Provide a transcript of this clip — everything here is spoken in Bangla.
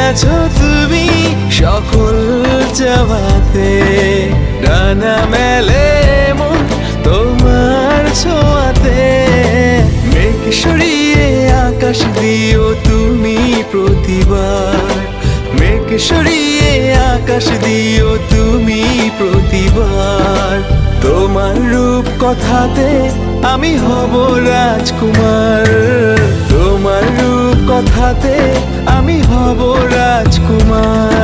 গেছো তুমি সকল চাওয়াতে, ডানা মেলে মন তোমার ছোঁয়াতে। মেঘ সরিয়ে আকাশ দিও তুমি প্রতিবার, মেঘ সরিয়ে আকাশ দিও তুমি প্রতিবার। তোমার রূপ কথাতে আমি হব রাজকুমার, তোমার রূপ কথাতে আমি হব রাজকুমার।